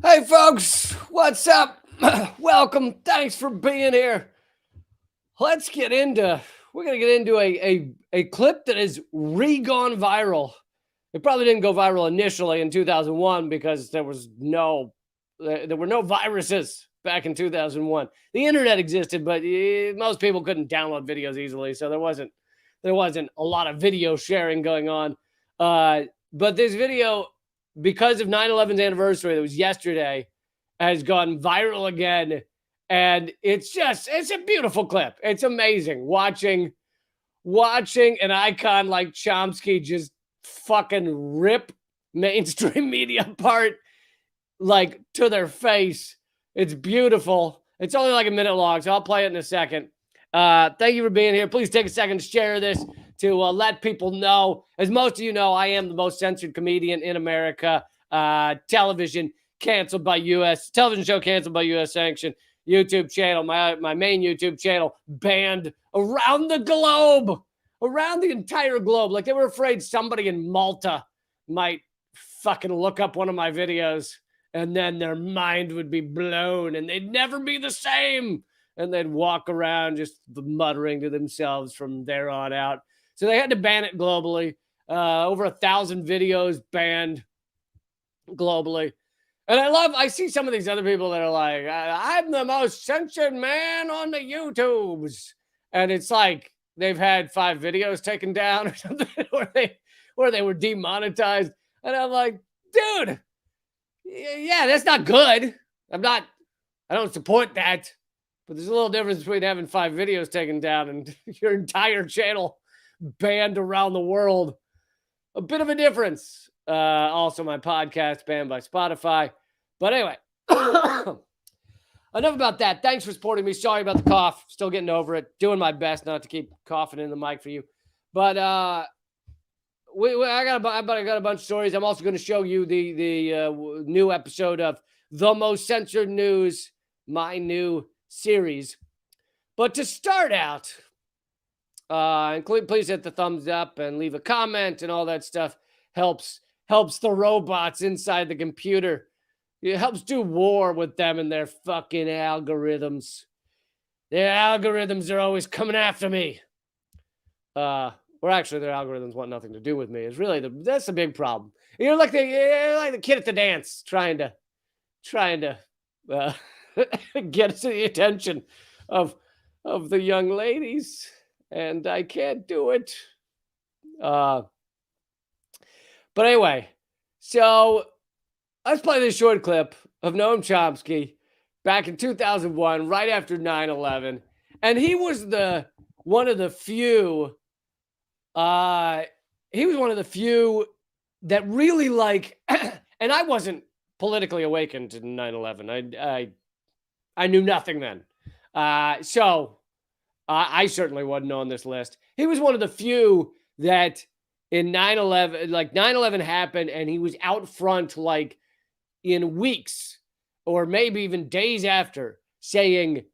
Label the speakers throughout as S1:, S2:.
S1: Hey folks, what's up? Welcome. Thanks for being here. Let's get into we're gonna get into a clip that has re-gone viral. It probably didn't go viral initially in 2001 because there were no viruses back in 2001. The internet existed, but most people couldn't download videos easily, so there wasn't a lot of video sharing going on. But this video, because of 9/11's anniversary, that was yesterday, has gone viral again. And it's a beautiful clip. It's amazing watching an icon like Chomsky just fucking rip mainstream media apart like to their face. It's beautiful. It's only like a minute long, so I'll play it in a second. Thank you for being here. Please take a second to share this to let people know. As most of you know, I am the most censored comedian in America. Television canceled by U.S. television show canceled by U.S. sanction. YouTube channel, my main YouTube channel, banned around the globe, around the entire globe. Like they were afraid somebody in Malta might fucking look up one of my videos and then their mind would be blown and they'd never be the same. And they'd walk around just muttering to themselves from there on out. So they had to ban it globally. Over 1,000 videos banned globally. And I see some of these other people that are like, I'm the most censored man on the YouTubes. And it's like they've had 5 videos taken down or something, or they were demonetized. And I'm like, dude, yeah, that's not good. I don't support that. But there's a little difference between having 5 videos taken down and your entire channel banned around the world. A bit of a difference. Also, my podcast banned by Spotify. But anyway, enough about that. Thanks for supporting me. Sorry about the cough. Still getting over it. Doing my best not to keep coughing in the mic for you. But I got a bunch of stories. I'm also going to show you the new episode of The Most Censored News, my new series. But to start out, please hit the thumbs up and leave a comment and all that stuff. Helps the robots inside the computer. It helps do war with them and their fucking algorithms. Their algorithms are always coming after me. Or actually, their algorithms want nothing to do with me. It's really that's the big problem. You're like the kid at the dance trying to get to the attention of the young ladies, and I can't do it. But anyway, so let's play this short clip of Noam Chomsky back in 2001, right after 9/11. And he was one of the few that really and I wasn't politically awakened in 9/11. I knew nothing then. So I certainly wasn't on this list. He was one of the few that in 9/11, 9/11 happened and he was out front in weeks or maybe even days after saying,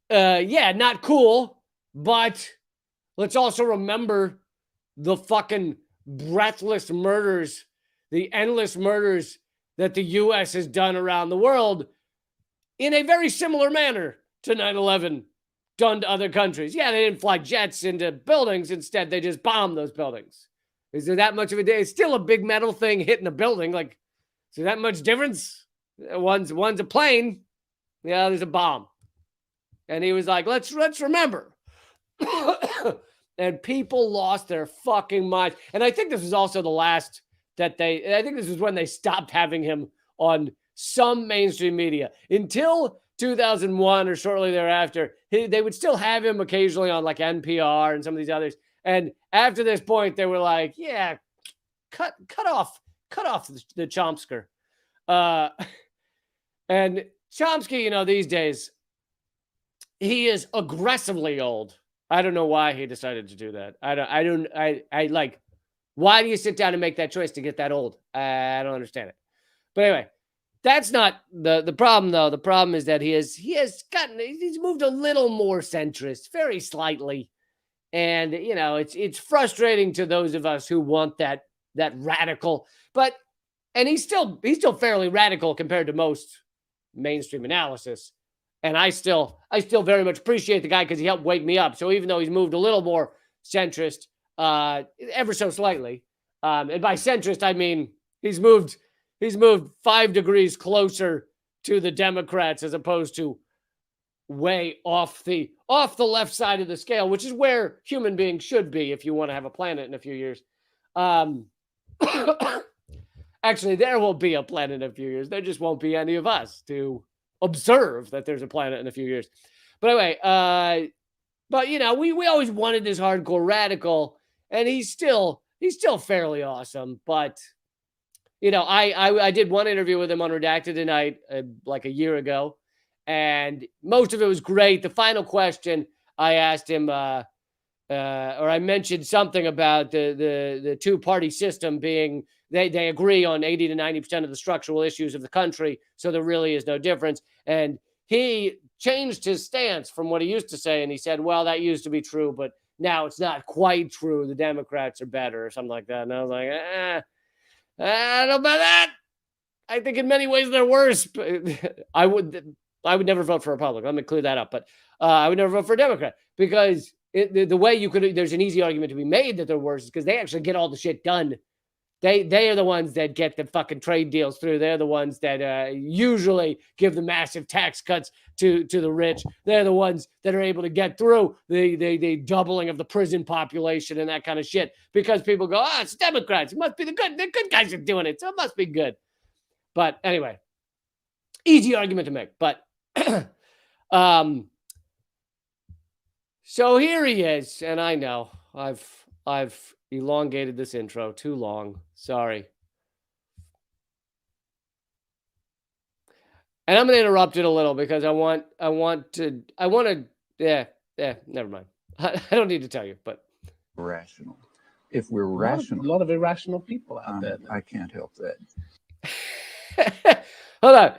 S1: yeah, not cool, but let's also remember the fucking breathless murders, the endless murders that the U.S. has done around the world in a very similar manner to 9/11 done to other countries. Yeah, they didn't fly jets into buildings. Instead, they just bombed those buildings. Is there that much of a day? It's still a big metal thing hitting a building. Is there that much difference? One's a plane. Yeah, there's a bomb. And he was like, let's remember. And people lost their fucking minds. And I think this was also the last I think this was when they stopped having him on some mainstream media. Until 2001 or shortly thereafter, they would still have him occasionally on NPR and some of these others. And after this point, they were like, yeah, cut off the Chomsker. And Chomsky, these days, he is aggressively old. I don't know why he decided to do that. Why do you sit down and make that choice to get that old? I don't understand it. But anyway, that's not the problem, though. The problem is that he's moved a little more centrist, very slightly. And, it's frustrating to those of us who want that radical. But And he's still fairly radical compared to most mainstream analysis. And I still very much appreciate the guy because he helped wake me up. So even though he's moved a little more centrist, ever so slightly, and by centrist I mean he's moved 5 degrees closer to the Democrats as opposed to way off the left side of the scale, which is where human beings should be if you want to have a planet in a few years. Actually, there will be a planet in a few years. There just won't be any of us to observe that there's a planet in a few years. But anyway, but you know, we always wanted this hardcore radical, and he's still fairly awesome. But you know, I did one interview with him on Redacted Tonight like a year ago, and most of it was great. The final question I asked him, or I mentioned something about the two-party system being. They agree on 80 to 90% of the structural issues of the country, so there really is no difference. And he changed his stance from what he used to say, and he said, well, that used to be true, but now it's not quite true. The Democrats are better or something like that. And I was like, I don't know about that. I think in many ways they're worse. I would never vote for a Republican. Let me clear that up. But I would never vote for a Democrat because the way you could, there's an easy argument to be made that they're worse is because they actually get all the shit done. They are the ones that get the fucking trade deals through. They're the ones that usually give the massive tax cuts to the rich. They're the ones that are able to get through the doubling of the prison population and that kind of shit. Because people go, it's Democrats. It must be the good guys are doing it, so it must be good. But anyway, easy argument to make. But so here he is, and I know I've elongated this intro too long. Sorry. And I'm going to interrupt it a little because I want to, never mind. I don't need to tell you, but.
S2: Rational. If we're rational.
S3: A lot of irrational people out there.
S2: I can't help that.
S1: Hold on.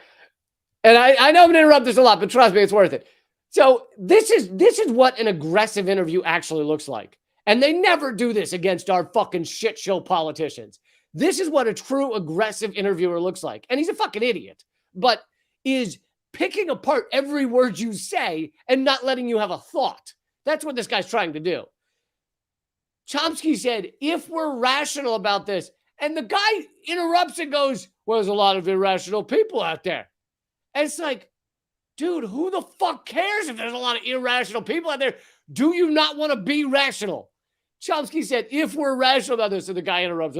S1: And I know I'm going to interrupt this a lot, but trust me, it's worth it. So this is what an aggressive interview actually looks like. And they never do this against our fucking shit show politicians. This is what a true aggressive interviewer looks like. And he's a fucking idiot, but is picking apart every word you say and not letting you have a thought. That's what this guy's trying to do. Chomsky said, if we're rational about this, and the guy interrupts and goes, well, there's a lot of irrational people out there. And it's like, dude, who the fuck cares if there's a lot of irrational people out there? Do you not want to be rational? Chomsky said, if we're rational about this, and the guy interrupts,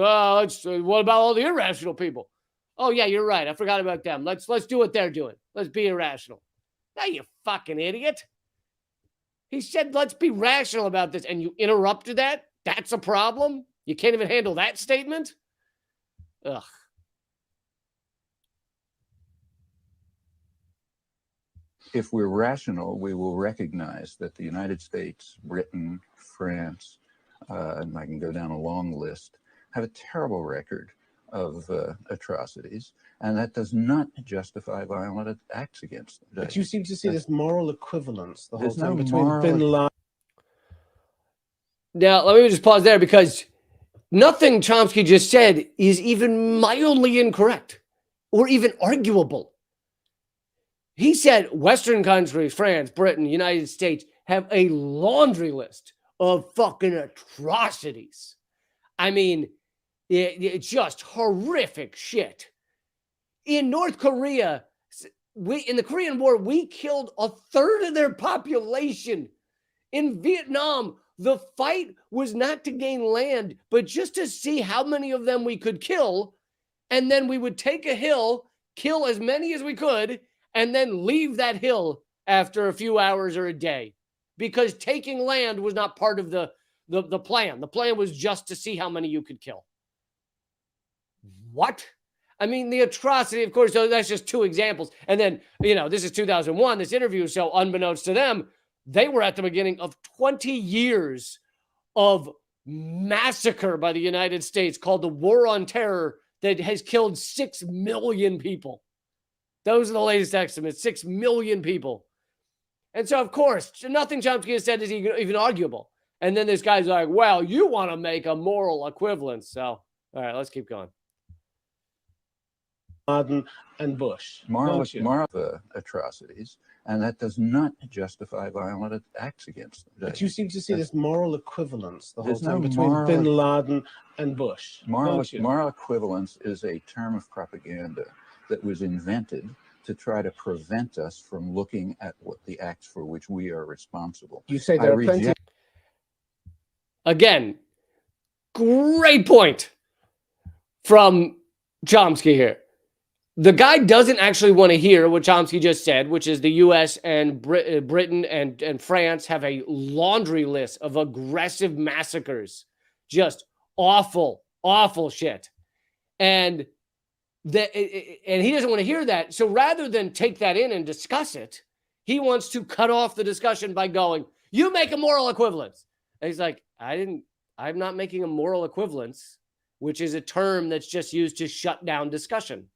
S1: what about all the irrational people? Oh, yeah, you're right. I forgot about them. Let's do what they're doing. Let's be irrational. Now, you fucking idiot. He said, let's be rational about this, and you interrupted that? That's a problem? You can't even handle that statement? Ugh.
S2: If we're rational, we will recognize that the United States, Britain, France, and I can go down a long list, have a terrible record of atrocities, and that does not justify violent acts against them.
S3: But you seem to see this moral equivalence the whole
S2: There's
S3: time
S2: no
S3: between
S2: moral
S3: Bin Laden.
S1: Now, let me just pause there because nothing Chomsky just said is even mildly incorrect or even arguable. He said Western countries, France, Britain, United States, have a laundry list of fucking atrocities. I mean, it's just horrific shit. In North Korea, in the Korean War, we killed a third of their population. In Vietnam, the fight was not to gain land, but just to see how many of them we could kill. And then we would take a hill, kill as many as we could, and then leave that hill after a few hours or a day. Because taking land was not part of the plan. The plan was just to see how many you could kill. What? I mean, the atrocity, of course, that's just two examples. And then, this is 2001, this interview, so unbeknownst to them, they were at the beginning of 20 years of massacre by the United States called the War on Terror that has killed 6 million people. Those are the latest estimates, 6 million people. And so, of course, nothing Chomsky has said is even arguable. And then this guy's like, well, you want to make a moral equivalence. So, all right, let's keep going.
S3: Laden and Bush.
S2: moral
S3: Don't you?
S2: atrocities, and that does not justify violent acts against them.
S3: But you seem to see this moral equivalence the whole
S2: There's no
S3: time between
S2: moral-
S3: bin Laden and Bush. Don't you?
S2: Moral equivalence is a term of propaganda that was invented to try to prevent us from looking at what the acts for which we are responsible.
S3: You say there are plenty of
S1: Again, great point from Chomsky here. The guy doesn't actually want to hear what Chomsky just said, which is the U.S. and Britain and France have a laundry list of aggressive massacres, just awful, awful shit. And he doesn't want to hear that. So rather than take that in and discuss it, he wants to cut off the discussion by going, "You make a moral equivalence." And he's like, I'm not making a moral equivalence, which is a term that's just used to shut down discussion.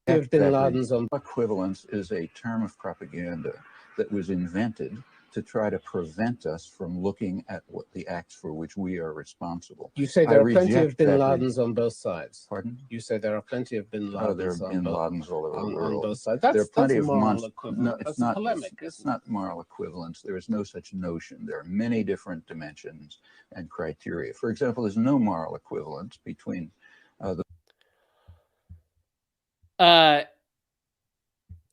S3: bin Ladens on
S2: Equivalence is a term of propaganda that was invented to try to prevent us from looking at what the acts for which we are responsible.
S3: You say there are plenty of
S2: reject
S3: bin
S2: that
S3: Ladens on both sides.
S2: Pardon?
S3: You say there are plenty of bin Ladens,
S2: There are bin Ladens all over the
S3: on
S2: world.
S3: both sides.
S2: There are
S3: That's
S2: plenty of
S3: moral
S2: monsters.
S3: equivalence.
S2: No,
S3: That's
S2: it's not.
S3: polemic.
S2: It's not moral equivalence. There is no such notion. There are many different dimensions and criteria. For example, there's no moral equivalence between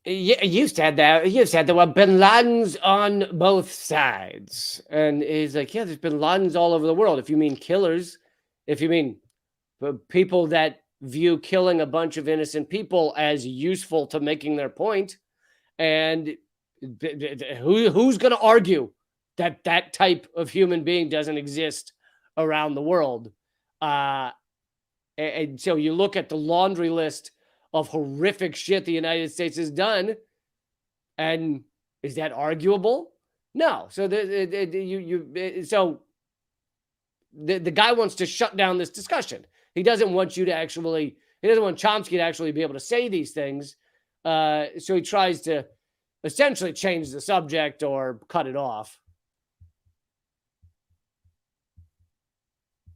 S1: You said that. You said there were bin Ladens on both sides. And he's like, yeah, there's bin Ladens all over the world. If you mean killers, if you mean people that view killing a bunch of innocent people as useful to making their point, and who's going to argue that that type of human being doesn't exist around the world? And so you look at the laundry list of horrific shit the United States has done, and is that arguable? No. So the guy wants to shut down this discussion. He doesn't want you to actually. He doesn't want Chomsky to actually be able to say these things. So he tries to essentially change the subject or cut it off.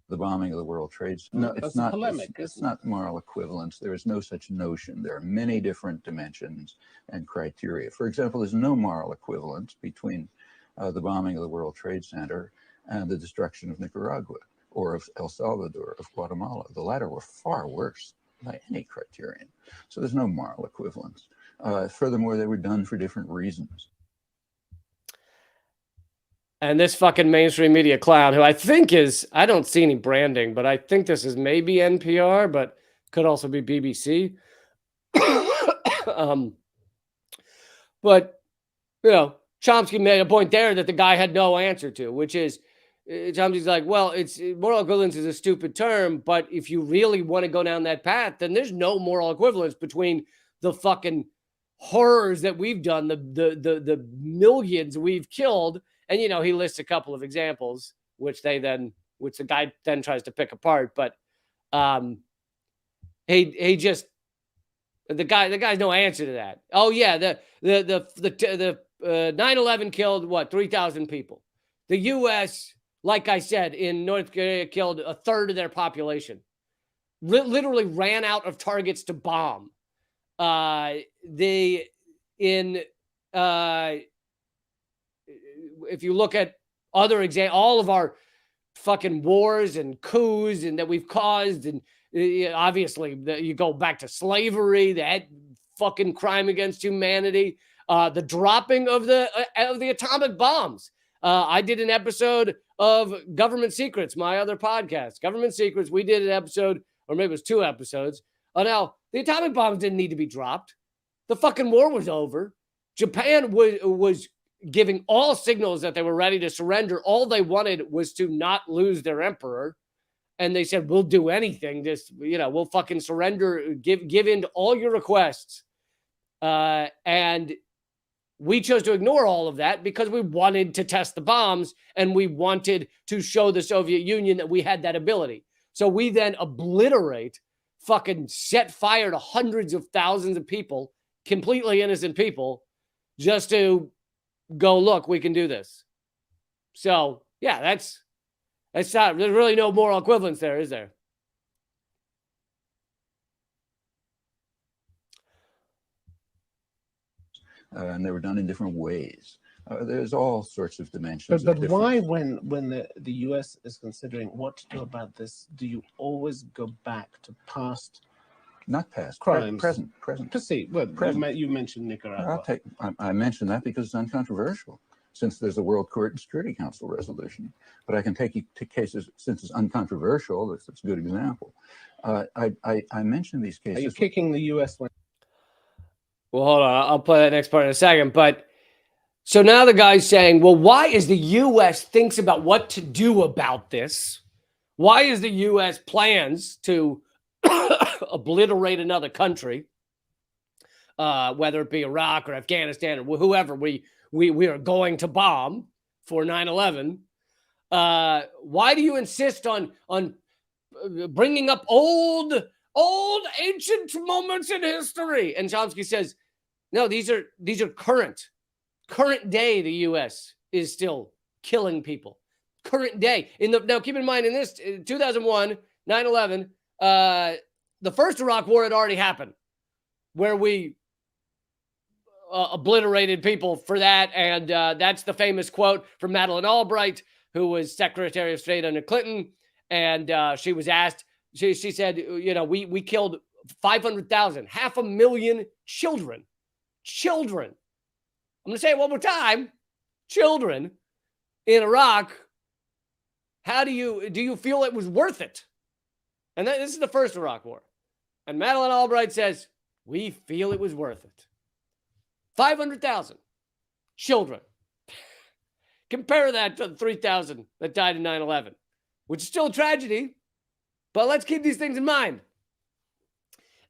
S2: the bombing of the World Trade Center. No,
S3: That's
S2: it's not.
S3: polemic,
S2: It's not moral equivalence. There is no such notion. There are many different dimensions and criteria. For example, there's no moral equivalence between the bombing of the World Trade Center and the destruction of Nicaragua or of El Salvador, of Guatemala. The latter were far worse by any criterion. So there's no moral equivalence. Furthermore, they were done for different reasons.
S1: And this fucking mainstream media clown, who I think is, I don't see any branding, but I think this is maybe NPR, but could also be BBC. But, you know, Chomsky made a point there that the guy had no answer to, which is, Chomsky's like, well, it's moral equivalence is a stupid term, but if you really want to go down that path, then there's no moral equivalence between the fucking horrors that we've done, the millions we've killed. And, you know, he lists a couple of examples, which the guy then tries to pick apart. But he just, the guy's no answer to that. Oh yeah, the 9/11 killed what, 3,000 people. The U.S., like I said, in North Korea killed a third of their population. Literally ran out of targets to bomb. If you look at other examples, all of our fucking wars and coups and that we've caused, and obviously you go back to slavery, that fucking crime against humanity, the dropping of the atomic bombs. I did an episode of Government Secrets, my other podcast, Government Secrets. We did an episode, or maybe it was 2 episodes, on how the atomic bombs didn't need to be dropped. The fucking war was over. Japan was giving all signals that they were ready to surrender. All they wanted was to not lose their emperor. And they said, we'll do anything. Just, we'll fucking surrender, give in to all your requests. And we chose to ignore all of that because we wanted to test the bombs and we wanted to show the Soviet Union that we had that ability. So we then fucking set fire to hundreds of thousands of people, completely innocent people, just to go, look, we can do this. So yeah, that's not, there's really no moral equivalence there, is there?
S2: and they were done in different ways. There's all sorts of dimensions.
S3: But why, when the U.S. is considering what to do about this, do you always go back to past?
S2: Not past,
S3: crimes.
S2: Present.
S3: Proceed. Well, you mentioned Nicaragua.
S2: I mentioned that because it's uncontroversial, since there's a World Court and Security Council resolution. But I can take you to cases, since it's uncontroversial, that's a good example. I mentioned these cases.
S3: Are you kicking the U.S. when?
S1: Well, hold on. I'll play that next part in a second. But so now the guy's saying, well, why is the U.S. thinks about what to do about this? Why is the U.S. plans to obliterate another country, whether it be Iraq or Afghanistan or whoever we are going to bomb for 9/11? Why do you insist on bringing up old ancient moments in history? And Chomsky says, no, these are current day. The U.S. is still killing people. Current day. Now, keep in mind, in this 2001, 9/11, the first Iraq War had already happened, where we obliterated people for that. And that's the famous quote from Madeleine Albright, who was Secretary of State under Clinton. And she was asked, she said, we killed 500,000, 500,000 children. Children. I'm going to say it one more time. Children in Iraq. How do you feel it was worth it? And this is the first Iraq War. And Madeleine Albright says, we feel it was worth it. 500,000 children. Compare that to the 3,000 that died in 9/11, which is still a tragedy, but let's keep these things in mind.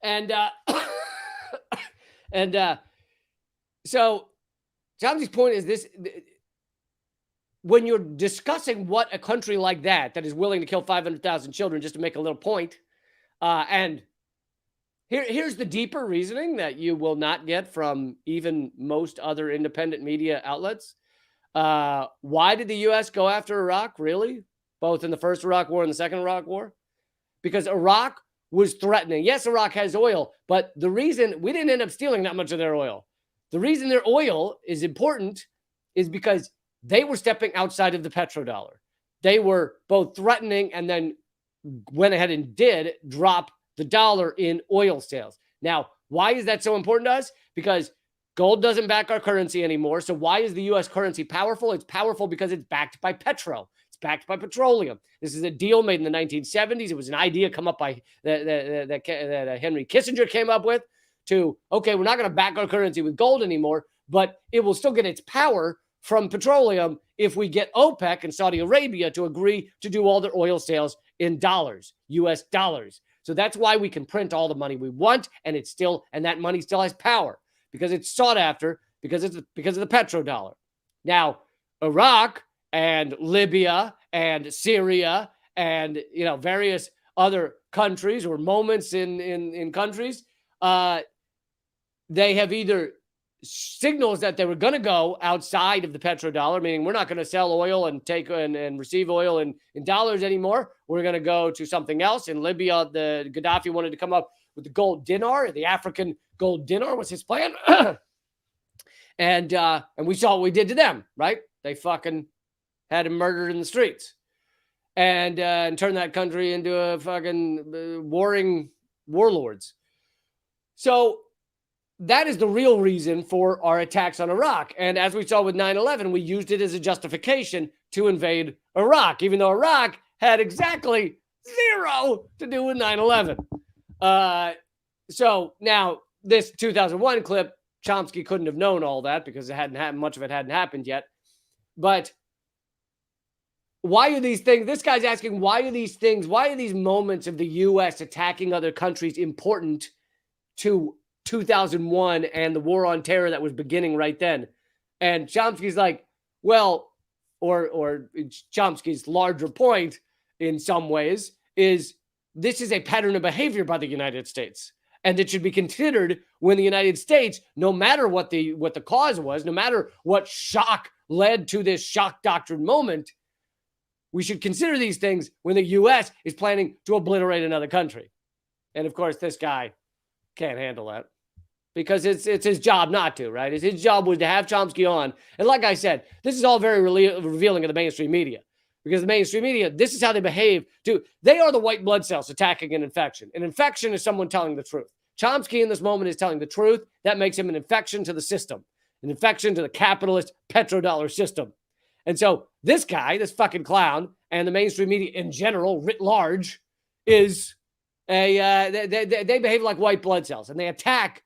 S1: And so Chomsky's point is this: when you're discussing what a country like that is willing to kill 500,000 children, just to make a little point, and here's the deeper reasoning that you will not get from even most other independent media outlets. Why did the U.S. go after Iraq, really? Both in the first Iraq War and the second Iraq War? Because Iraq was threatening. Yes, Iraq has oil, but the reason we didn't end up stealing that much of their oil, the reason their oil is important is because they were stepping outside of the petrodollar. They were both threatening and then went ahead and did drop the dollar in oil sales. Now, why is that so important to us? Because gold doesn't back our currency anymore. So why is the U.S. currency powerful? It's powerful because it's backed by petro. It's backed by petroleum. This is a deal made in the 1970s. It was an idea come up by that Henry Kissinger came up with to, okay, we're not going to back our currency with gold anymore, but it will still get its power from petroleum if we get OPEC and Saudi Arabia to agree to do all their oil sales in dollars, U.S. dollars. So that's why we can print all the money we want, and that money still has power because it's sought after because of the petrodollar. Now, Iraq and Libya and Syria and various other countries or moments in countries, they have either signals that they were going to go outside of the petrodollar, meaning we're not going to sell oil and take and receive oil in dollars anymore. We're going to go to something else. In Libya, the Gaddafi wanted to come up with the gold dinar. The African gold dinar was his plan. And we saw what we did to them, right? They fucking had him murdered in the streets and turned that country into a fucking warring warlords. So that is the real reason for our attacks on Iraq. And as we saw with 9/11, we used it as a justification to invade Iraq, even though Iraq had exactly zero to do with 9/11. So now this 2001 clip, Chomsky couldn't have known all that because it hadn't happened. Much of it hadn't happened yet. But why are these things? This guy's asking, why are these things? Why are these moments of the U.S. attacking other countries important to 2001 and the war on terror that was beginning right then? And Chomsky's like, well, or Chomsky's larger point in some ways is this is a pattern of behavior by the United States. And it should be considered when the United States, no matter what the cause was, no matter what shock led to this shock doctrine moment, we should consider these things when the U.S. is planning to obliterate another country. And of course, this guy can't handle that. because it's his job not to, right? His job was to have Chomsky on. And like I said, this is all very revealing of the mainstream media, because the mainstream media, this is how they behave. They are the white blood cells attacking an infection. An infection is someone telling the truth. Chomsky in this moment is telling the truth. That makes him an infection to the system, an infection to the capitalist petrodollar system. And so this guy, this fucking clown, and the mainstream media in general, writ large, is they behave like white blood cells, and they attack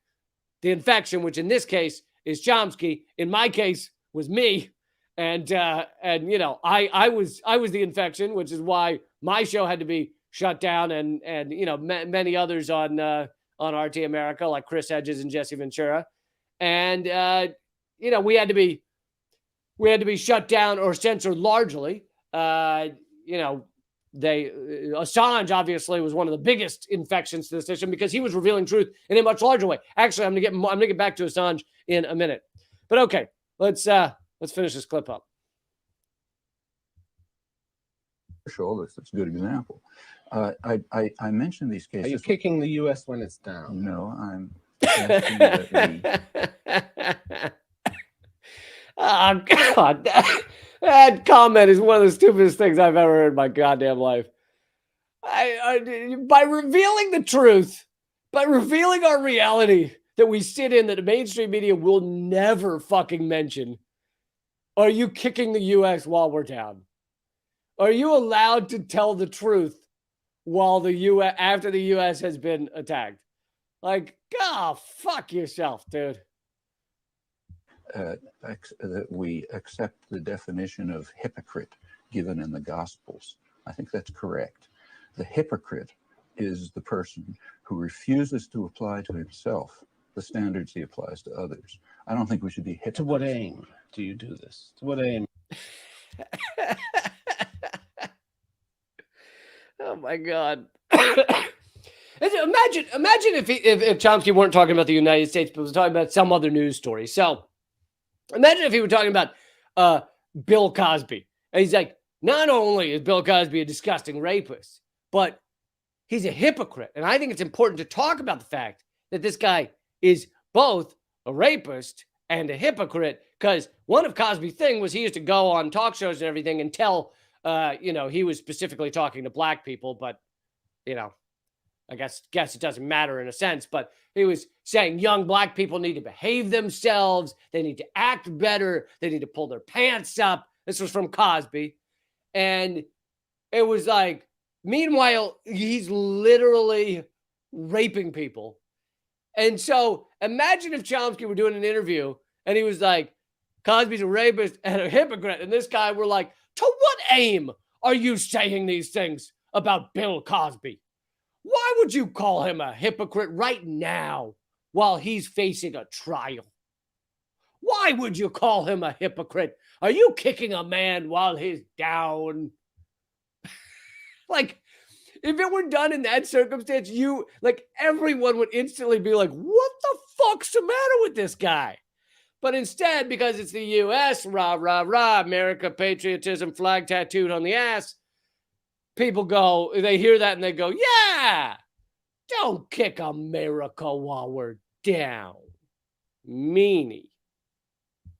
S1: the infection, which in this case is Chomsky. In my case, was me, and you know, I was the infection, which is why my show had to be shut down, and you know, many others on RT America, like Chris Hedges and Jesse Ventura, and you know, we had to be shut down or censored largely. You know, Assange obviously was one of the biggest infections to the system because he was revealing truth in a much larger way. Actually, I'm gonna get back to Assange in a minute. But okay, let's finish this clip up.
S2: That's a good example. I mentioned these cases.
S3: Are you kicking the U.S. when it's down?
S2: No, I'm asking that we...
S1: Oh, God. That comment is one of the stupidest things I've ever heard in my goddamn life. By revealing the truth, by revealing our reality that we sit in, that the mainstream media will never fucking mention, are you kicking the U.S. while we're down? Are you allowed to tell the truth while the U.S. after the U.S. has been attacked? Like, fuck yourself, dude.
S2: That we accept the definition of hypocrite given in the Gospels. I think that's correct. The hypocrite is the person who refuses to apply to himself the standards he applies to others. I don't think we should be hypocrites.
S3: To what aim do you do this? To what aim?
S1: Oh my God. Imagine if Chomsky weren't talking about the United States, but was talking about some other news story. So imagine if he were talking about Bill Cosby. And he's like, not only is Bill Cosby a disgusting rapist, but he's a hypocrite. And I think it's important to talk about the fact that this guy is both a rapist and a hypocrite, because one of Cosby's thing was he used to go on talk shows and everything and tell, you know, he was specifically talking to black people, but, you know, I guess it doesn't matter in a sense, but he was saying young black people need to behave themselves. They need to act better. They need to pull their pants up. This was from Cosby. And it was like, meanwhile, he's literally raping people. And so imagine if Chomsky were doing an interview and he was like, Cosby's a rapist and a hypocrite. And this guy were like, to what aim are you saying these things about Bill Cosby? Why would you call him a hypocrite right now while he's facing a trial? Why would you call him a hypocrite? Are you kicking a man while he's down? Like, if it were done in that circumstance, everyone would instantly be like, what the fuck's the matter with this guy? But instead, because it's the U.S., rah, rah, rah, America, patriotism, flag tattooed on the ass, people go, they hear that and they go, yeah, don't kick America while we're down. Meanie.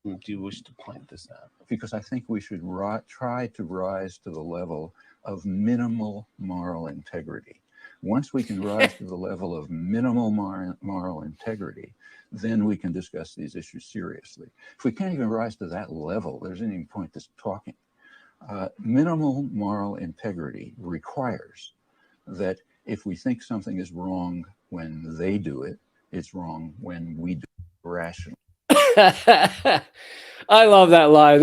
S3: Do you wish to point this out?
S2: Because I think we should try to rise to the level of minimal moral integrity. Once we can rise to the level of minimal moral integrity, then we can discuss these issues seriously. If we can't even rise to that level, there's any point to talking. Minimal moral integrity requires that if we think something is wrong when they do it, it's wrong when we do it rationally.
S1: I love that line.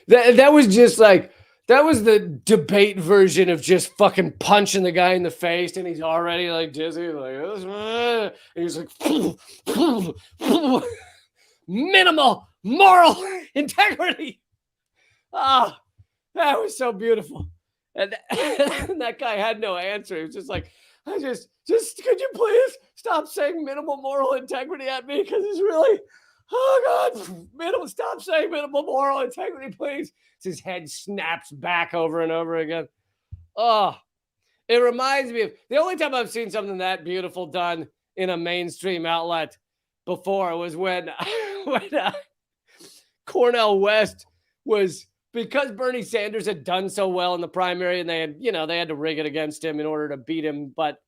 S1: That was just like, that was the debate version of just fucking punching the guy in the face, and he's already like dizzy, like, and he's like, minimal moral integrity. Ah, that was so beautiful. And that guy had no answer. He was just like, just could you please stop saying minimal moral integrity at me? Because it's really, oh God, stop saying minimal moral integrity, please. His head snaps back over and over again. Oh, it reminds me of the only time I've seen something that beautiful done in a mainstream outlet before was when Cornel West was, because Bernie Sanders had done so well in the primary and they had to rig it against him in order to beat him. But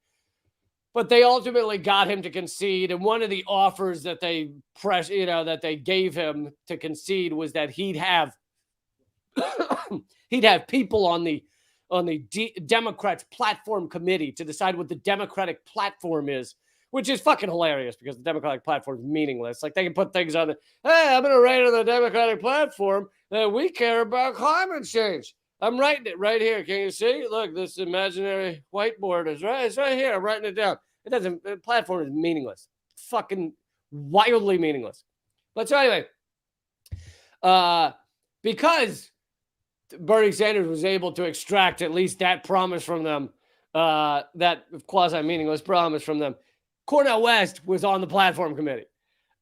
S1: they ultimately got him to concede. And one of the offers that they gave him to concede was that he'd have people on the Democrats platform committee to decide what the Democratic platform is, which is fucking hilarious because the Democratic platform is meaningless. Like, they can put things on it. Hey, I'm going to write on the Democratic platform that we care about climate change. I'm writing it right here. Can you see? Look, this imaginary whiteboard is right. It's right here. I'm writing it down. The platform is meaningless. Fucking wildly meaningless. But so anyway, because Bernie Sanders was able to extract at least that promise from them, that quasi-meaningless promise from them, Cornel West was on the platform committee.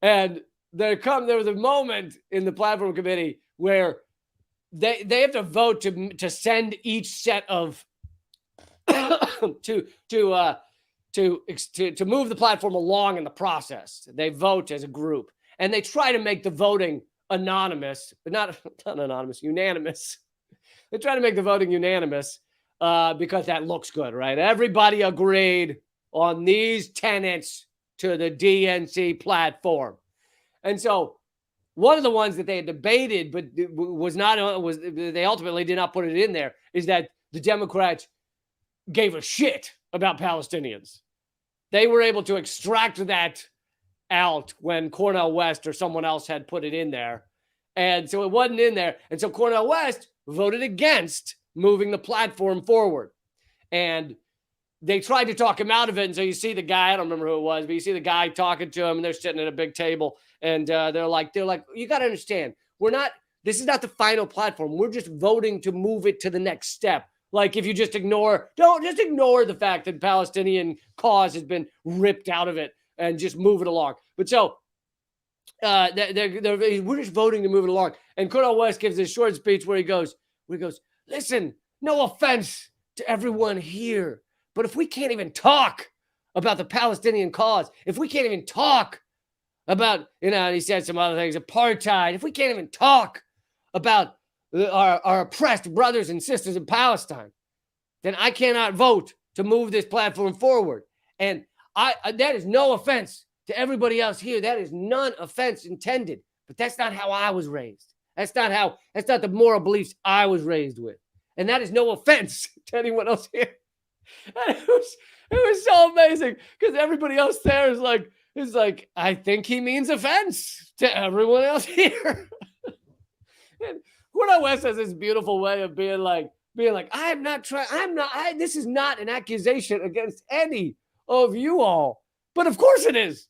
S1: And there was a moment in the platform committee where they have to vote to send each set of to move the platform along in the process. They vote as a group, and they try to make the voting anonymous, but not anonymous, unanimous. They try to make the voting unanimous because that looks good, right? Everybody agreed on these tenets to the DNC platform. And so one of the ones that they had debated, but they ultimately did not put it in there, is that the Democrats gave a shit about Palestinians. They were able to extract that out when Cornel West or someone else had put it in there. And so it wasn't in there. And so Cornel West voted against moving the platform forward. And they tried to talk him out of it. And so you see the guy, I don't remember who it was, but you see the guy talking to him, and they're sitting at a big table. And they're like, you got to understand, this is not the final platform. We're just voting to move it to the next step. Like, if you don't just ignore the fact that Palestinian cause has been ripped out of it and just move it along. But so we're just voting to move it along. And Cornel West gives this short speech where he goes, listen, no offense to everyone here, but if we can't even talk about the Palestinian cause, if we can't even talk about, and he said some other things, apartheid, if we can't even talk about our oppressed brothers and sisters in Palestine, then I cannot vote to move this platform forward. And that is no offense to everybody else here. That is none offense intended. But that's not how I was raised. That's not the moral beliefs I was raised with. And that is no offense to anyone else here. And it was so amazing because everybody else there is like, I think he means offense to everyone else here. And Cornel West has this beautiful way of being like, this is not an accusation against any of you all. But of course it is.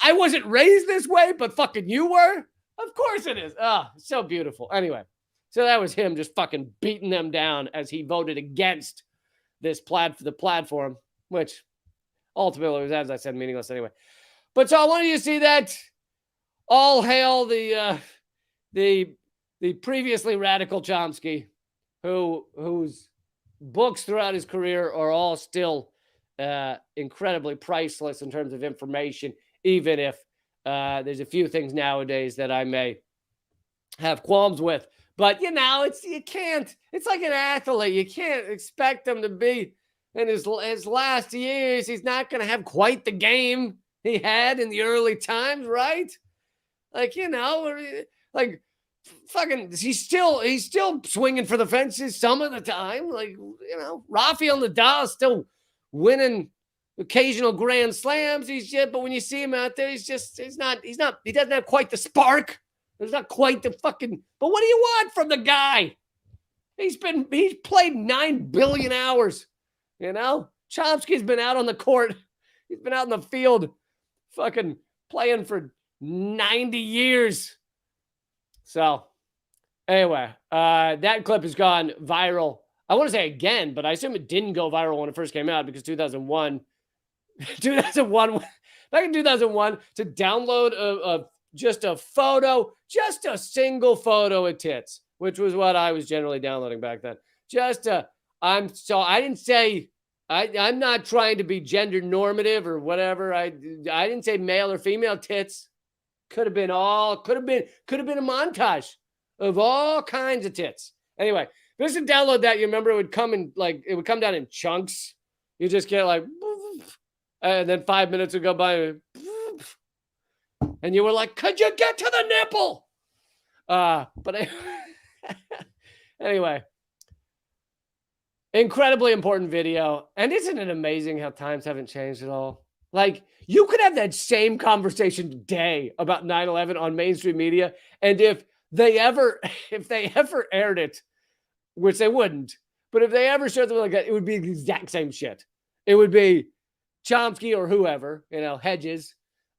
S1: I wasn't raised this way, but fucking you were. Of course it is. So beautiful. Anyway, so that was him just fucking beating them down as he voted against the platform, which ultimately was, as I said, meaningless anyway. But so I wanted you to see that. All hail the previously radical Chomsky, whose books throughout his career are all still incredibly priceless in terms of information, even if there's a few things nowadays that I may have qualms with. But, you can't. It's like an athlete. You can't expect him to be in his last years. He's not going to have quite the game he had in the early times, right? Fucking, he's still swinging for the fences some of the time. Rafael Nadal is still winning occasional grand slams. But when you see him out there, he doesn't have quite the spark. There's not quite the fucking, but what do you want from the guy? He's played 9 billion hours, Chomsky's been out on the court. He's been out in the field fucking playing for 90 years. So anyway, that clip has gone viral. I want to say again, but I assume it didn't go viral when it first came out because 2001, back in 2001, to download just a single photo of tits, which was what I was generally downloading back then. I didn't say I'm not trying to be gender normative or whatever. I didn't say male or female tits. Could have been a montage of all kinds of tits. Anyway, just to download that, you remember it would come down in chunks. You just get like, and then 5 minutes would go by, and you were like, could you get to the nipple? Anyway, incredibly important video. And isn't it amazing how times haven't changed at all? Like, you could have that same conversation today about 9/11 on mainstream media, and if they ever aired it, which they wouldn't, but if they ever showed something like that, it would be the exact same shit. It would be Chomsky or whoever, Hedges,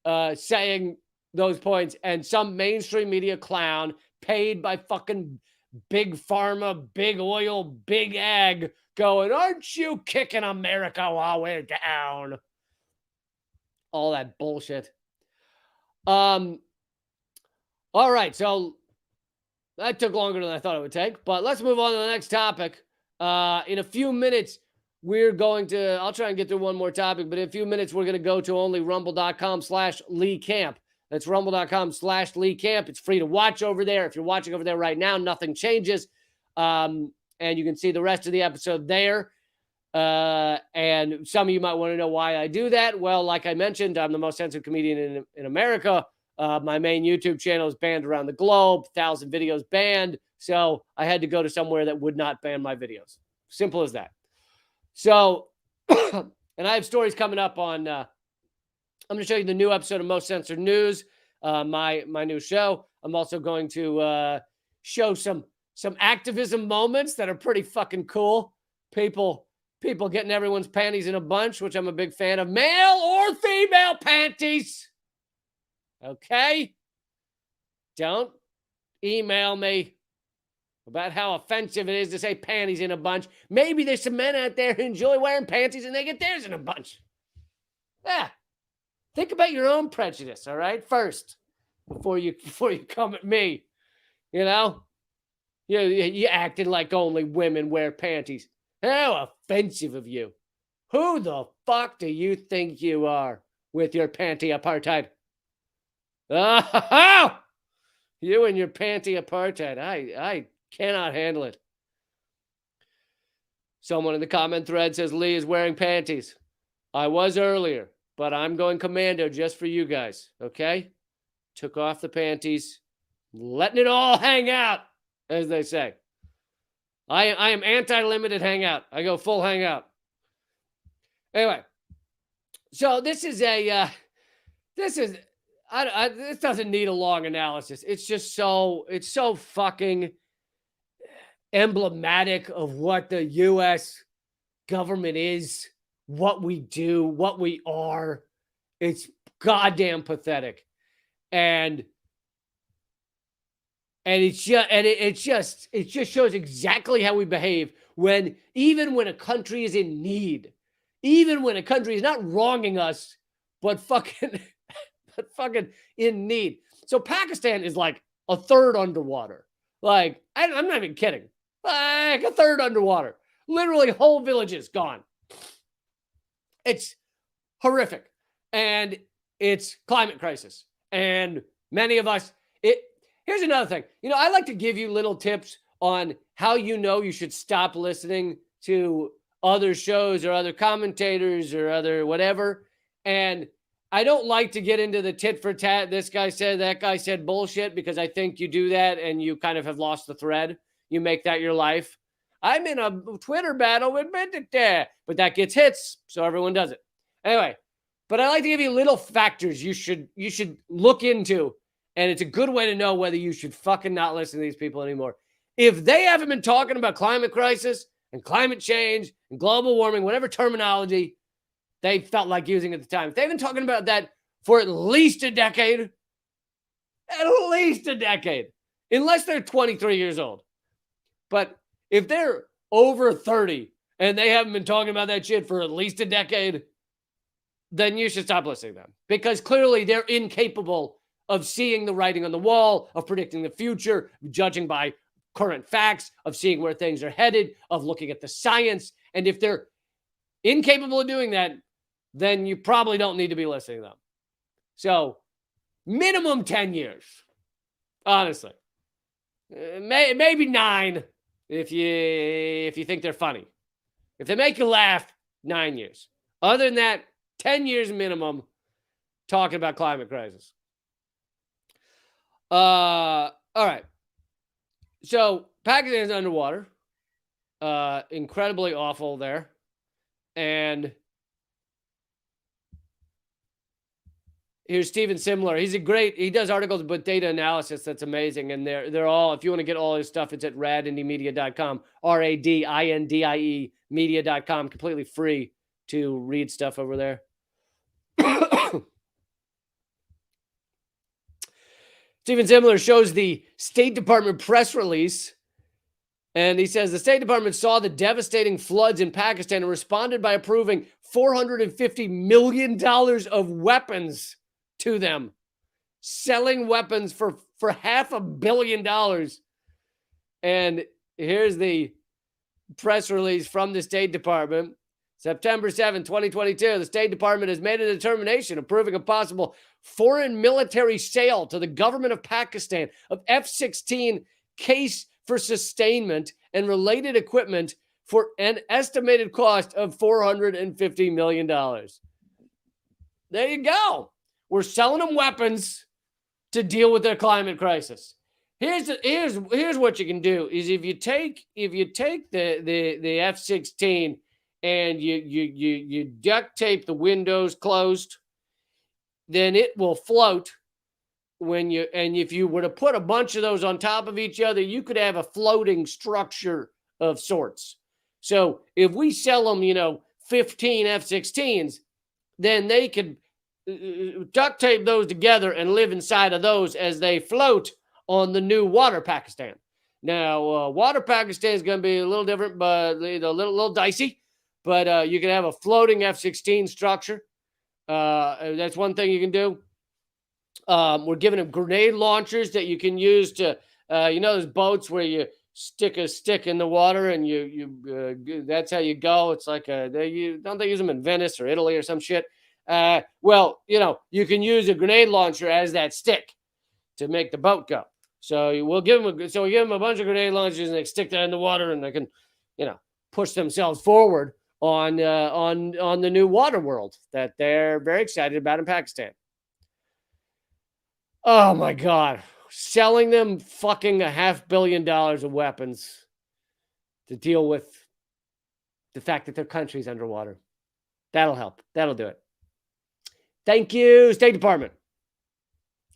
S1: saying those points, and some mainstream media clown paid by fucking big pharma, big oil, big ag going, aren't you kicking America while we're down? All that bullshit. All right, so that took longer than I thought it would take, but let's move on to the next topic. In a few minutes, I'll try and get through one more topic, but in a few minutes, we're going to go to only rumble.com/Lee Camp. That's rumble.com/Lee Camp. It's free to watch over there. If you're watching over there right now, nothing changes. And you can see the rest of the episode there. And some of you might want to know why I do that. Well, like I mentioned, I'm the most censored comedian in America. My main YouTube channel is banned around the globe, 1,000 videos banned. So I had to go to somewhere that would not ban my videos. Simple as that. So, and I have stories coming up on, I'm going to show you the new episode of Most Censored News, my new show. I'm also going to show some activism moments that are pretty fucking cool. People getting everyone's panties in a bunch, which I'm a big fan of. Male or female panties. Okay? Don't email me about how offensive it is to say panties in a bunch. Maybe there's some men out there who enjoy wearing panties and they get theirs in a bunch. Yeah. Think about your own prejudice, all right? First, before you come at me. You acted like only women wear panties. How offensive of you. Who the fuck do you think you are with your panty apartheid? Oh, you and your panty apartheid. I cannot handle it. Someone in the comment thread says Lee is wearing panties. I was earlier, but I'm going commando just for you guys, okay? Took off the panties, letting it all hang out, as they say. I am anti-limited hangout. I go full hangout. Anyway, so this doesn't need a long analysis. It's so fucking emblematic of what the U.S. government is, what we do, what we are. It's goddamn pathetic. And it just shows exactly how we behave even when a country is in need, even when a country is not wronging us, but fucking in need. So Pakistan is like a third underwater. Like, I'm not even kidding. Like a third underwater. Literally whole villages gone. It's horrific. And it's climate crisis. And many of us, here's another thing. I like to give you little tips on how you should stop listening to other shows or other commentators or other whatever. And I don't like to get into the tit for tat, this guy said, that guy said bullshit, because I think you do that and you kind of have lost the thread. You make that your life. I'm in a Twitter battle with Benedict, but that gets hits, so everyone does it. Anyway, but I like to give you little factors you should look into, and it's a good way to know whether you should fucking not listen to these people anymore. If they haven't been talking about climate crisis and climate change and global warming, whatever terminology they felt like using at the time, if they've been talking about that for at least a decade, unless they're 23 years old. But if they're over 30 and they haven't been talking about that shit for at least a decade, then you should stop listening to them, because clearly they're incapable of seeing the writing on the wall, of predicting the future, judging by current facts, of seeing where things are headed, of looking at the science. And if incapable of doing that, then you probably don't need to be listening to them. So minimum 10 years, honestly. Maybe 9 if you think they're funny. If they make you laugh, 9 years. Other than that, 10 years minimum talking about climate crisis. All right. So Pakistan's underwater. Incredibly awful there. And here's Steven Simler. He does articles with data analysis that's amazing. And they're all, if you want to get all his stuff, it's at radindiemedia.com, RADINDIE media.com, completely free to read stuff over there. Steven Simler shows the State Department press release. And he says the State Department saw the devastating floods in Pakistan and responded by approving $450 million of weapons to them, selling weapons for $500 million. And here's the press release from the State Department. September 7, 2022, the State Department has made a determination approving a possible foreign military sale to the government of Pakistan of F-16 case for sustainment and related equipment for an estimated cost of $450 million. There you go. We're selling them weapons to deal with their climate crisis. Here's what you can do is if you take the F-16 and you duct tape the windows closed, then it will float. If you were to put a bunch of those on top of each other, you could have a floating structure of sorts. So if we sell them, 15 F-16s, then they could duct tape those together and live inside of those as they float on the new water Pakistan. Now, water Pakistan is going to be a little different, but a little dicey. But you can have a floating F-16 structure. That's one thing you can do. We're giving them grenade launchers that you can use to, those boats where you stick a stick in the water and you that's how you go. It's like they use them in Venice or Italy or some shit. You can use a grenade launcher as that stick to make the boat go. So we give them a bunch of grenade launchers and they stick that in the water and they can, push themselves forward on the new water world that they're very excited about in Pakistan. Oh my God. Selling them fucking $500 million of weapons to deal with the fact that their country's underwater. That'll help. That'll do it. Thank you, State Department.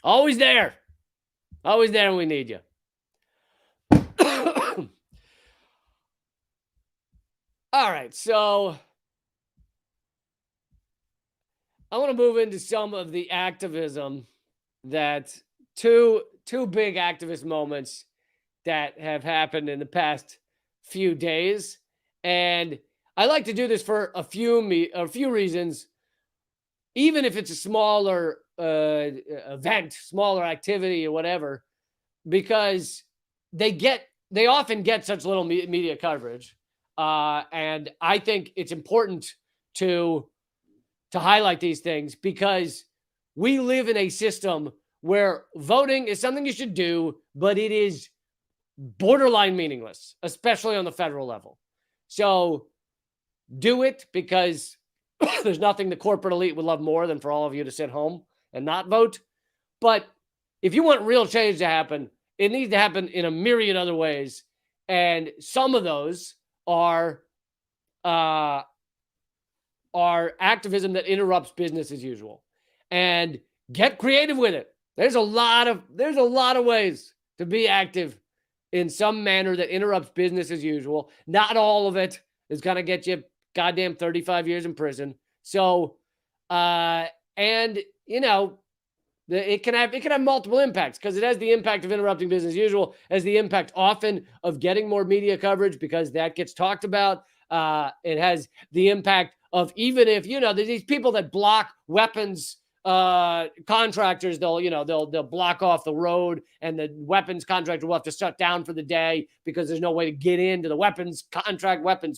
S1: Always there. Always there when we need you. All right, so I want to move into some of the activism that two big activist moments that have happened in the past few days. And I like to do this for a few reasons, even if it's a smaller event, smaller activity or whatever, because they often get such little media coverage. And I think it's important to highlight these things because we live in a system where voting is something you should do, but it is borderline meaningless, especially on the federal level. So do it because there's nothing the corporate elite would love more than for all of you to sit home and not vote. But if you want real change to happen, it needs to happen in a myriad other ways. And some of those are activism that interrupts business as usual. And get creative with it. There's a lot of ways to be active in some manner that interrupts business as usual. Not all of it is going to get you goddamn 35 years in prison. So, it can have multiple impacts because it has the impact of interrupting business as usual, has the impact often of getting more media coverage because that gets talked about. It has the impact of even if, there's these people that block weapons contractors, they'll block off the road and the weapons contractor will have to shut down for the day because there's no way to get into the weapons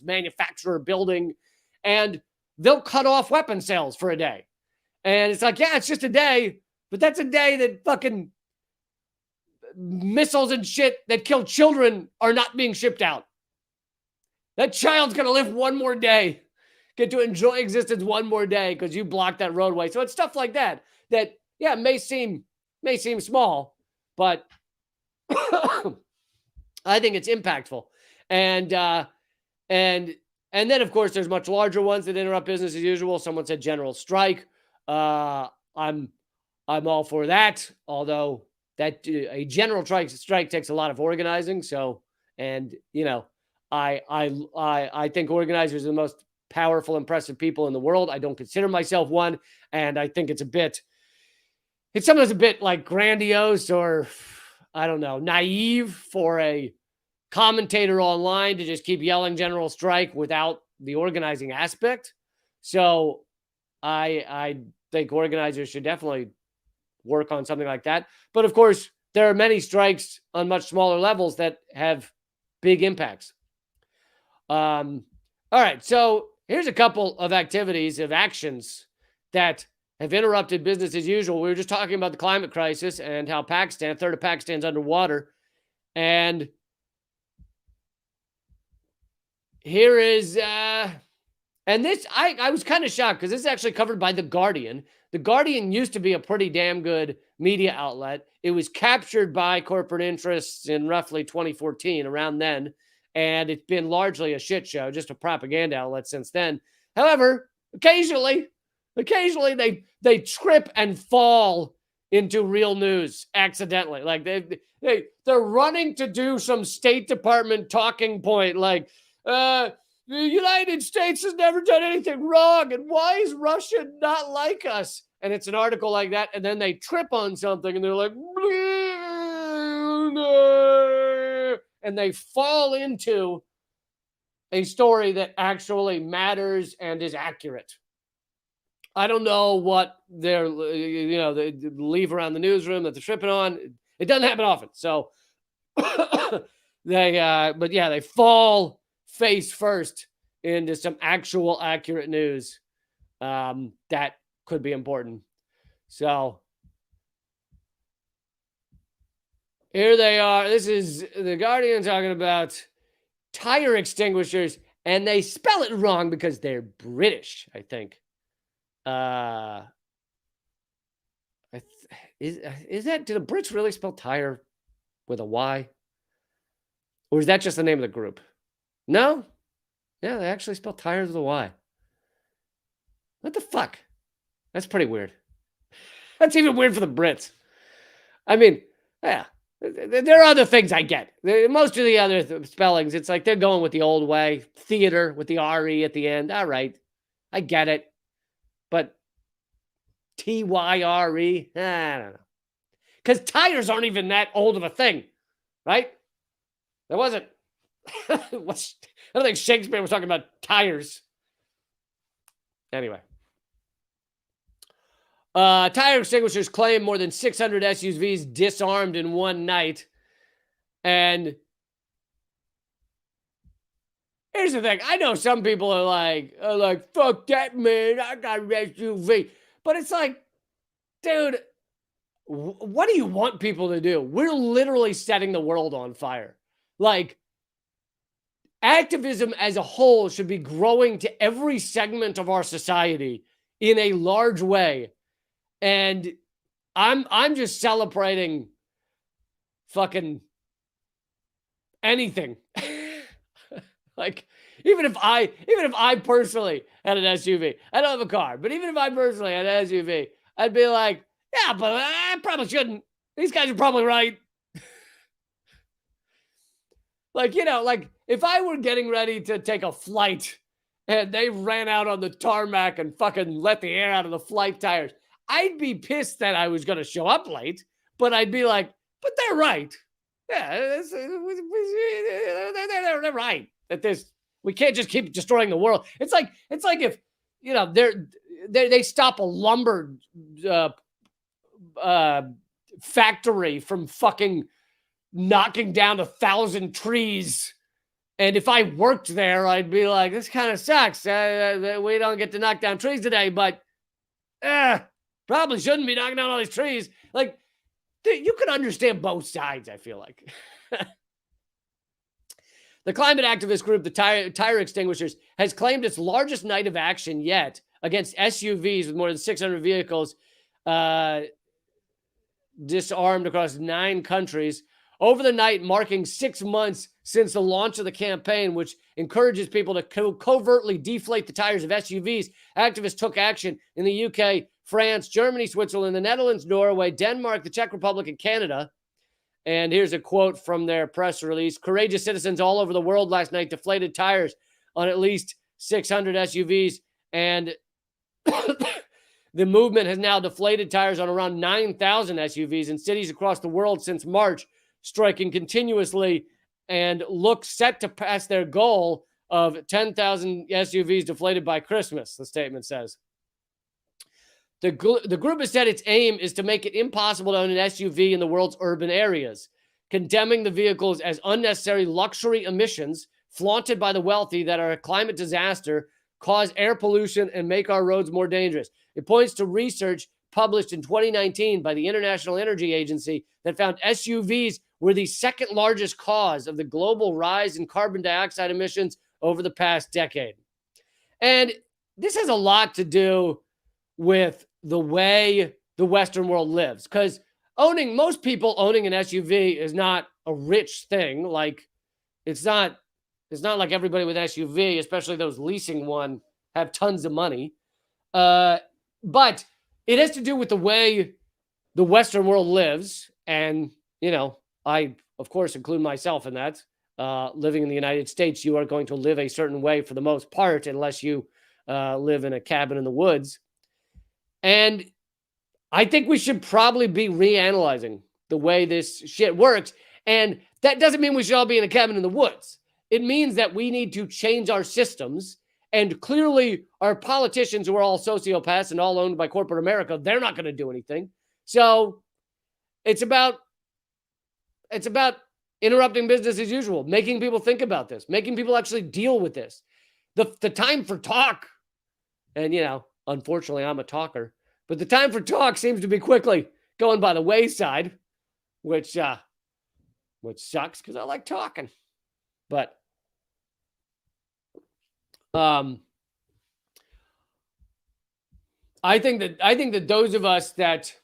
S1: manufacturer building. and they'll cut off weapon sales for a day. And it's like, yeah, it's just a day, but that's a day that fucking missiles and shit that kill children are not being shipped out. That child's going to live one more day, get to enjoy existence one more day because you blocked that roadway. So it's stuff like that, yeah, may seem small, but I think it's impactful. And then, of course, there's much larger ones that interrupt business as usual. Someone said general strike. I'm all for that, although that a general strike takes a lot of organizing. So, and you know, I think organizers are the most powerful, impressive people in the world. I don't consider myself one, and I think it's sometimes a bit like grandiose or I don't know, naive for a commentator online to just keep yelling general strike without the organizing aspect. So I think organizers should definitely work on something like that. But of course, there are many strikes on much smaller levels that have big impacts. All right, so here's a couple of activities, of actions that have interrupted business as usual. We were just talking about the climate crisis and how a third of Pakistan's underwater. And here is, and this, I was kind of shocked because this is actually covered by The Guardian. The Guardian used to be a pretty damn good media outlet. It was captured by corporate interests in roughly 2014, around then. And it's been largely a shit show, just a propaganda outlet since then. However, occasionally they trip and fall into real news accidentally. Like they're running to do some State Department talking point, like the United States has never done anything wrong, and why is Russia not like us? And it's an article like that, and then they trip on something, and they're like, and they fall into a story that actually matters and is accurate. I don't know what they leave around the newsroom that they're tripping on. It doesn't happen often. So they fall face first into some actual accurate news that could be important. So here they are. This is The Guardian talking about tire extinguishers, and they spell it wrong because they're British, I think. Is that, do the Brits really spell tire with a Y? Or is that just the name of the group? No? Yeah, they actually spell tires with a Y. What the fuck? That's pretty weird. That's even weird for the Brits. I mean, yeah, there are other things I get. Most of the other spellings, it's like they're going with the old way. Theater with the R-E at the end. All right. I get it. But T-Y-R-E, I don't know. Because tires aren't even that old of a thing, right? There wasn't. I don't think Shakespeare was talking about tires. Anyway. Tire extinguishers claim more than 600 SUVs disarmed in one night. And here's the thing. I know some people are like, fuck that, man. I got an SUV. But it's like, dude, what do you want people to do? We're literally setting the world on fire. Like, activism as a whole should be growing to every segment of our society in a large way. And I'm just celebrating fucking anything. Like, even if I personally had an SUV, I don't have a car, but even if I personally had an SUV, I'd be like, yeah, but I probably shouldn't. These guys are probably right. Like, like if I were getting ready to take a flight and they ran out on the tarmac and fucking let the air out of the flight tires, I'd be pissed that I was going to show up late, but I'd be like, but they're right. Yeah, they're right. That we can't just keep destroying the world. It's like if they stop a lumber factory from fucking knocking down 1,000 trees And if I worked there, I'd be like, this kind of sucks. We don't get to knock down trees today, but probably shouldn't be knocking down all these trees. Like, you can understand both sides, I feel like. The climate activist group, the Tire Extinguishers, has claimed its largest night of action yet against SUVs with more than 600 vehicles disarmed across 9 countries over the night, marking 6 months since the launch of the campaign, which encourages people to covertly deflate the tires of SUVs. Activists took action in the UK, France, Germany, Switzerland, the Netherlands, Norway, Denmark, the Czech Republic, and Canada. And here's a quote from their press release. Courageous citizens all over the world last night deflated tires on at least 600 SUVs, and the movement has now deflated tires on around 9,000 SUVs in cities across the world since March, striking continuously and look set to pass their goal of 10,000 SUVs deflated by Christmas, the statement says. The group has said its aim is to make it impossible to own an SUV in the world's urban areas, condemning the vehicles as unnecessary luxury emissions flaunted by the wealthy that are a climate disaster, cause air pollution, and make our roads more dangerous. It points to research published in 2019 by the International Energy Agency that found SUVs were the second largest cause of the global rise in carbon dioxide emissions over the past decade. And this has a lot to do with the way the Western world lives, because most people owning an SUV is not a rich thing. Like, it's not like everybody with SUV, especially those leasing one, have tons of money. But it has to do with the way the Western world lives. And, I, of course, include myself in that. Living in the United States, you are going to live a certain way for the most part, unless you live in a cabin in the woods. And I think we should probably be reanalyzing the way this shit works. And that doesn't mean we should all be in a cabin in the woods. It means that we need to change our systems. And clearly, our politicians, who are all sociopaths and all owned by corporate America, they're not going to do anything. So it's about interrupting business as usual, making people think about this, making people actually deal with this. The time for talk, and unfortunately, I'm a talker, but the time for talk seems to be quickly going by the wayside, which sucks because I like talking. But I think that those of us that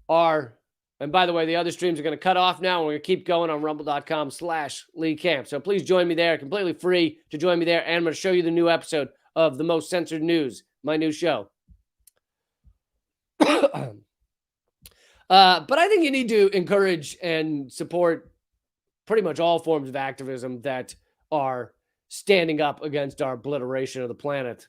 S1: are, and by the way, the other streams are going to cut off now, and we're going to keep going on rumble.com/Lee Camp. So please join me there, completely free to join me there. And I'm going to show you the new episode of The Most Censored News, my new show. But I think you need to encourage and support pretty much all forms of activism that are standing up against our obliteration of the planet.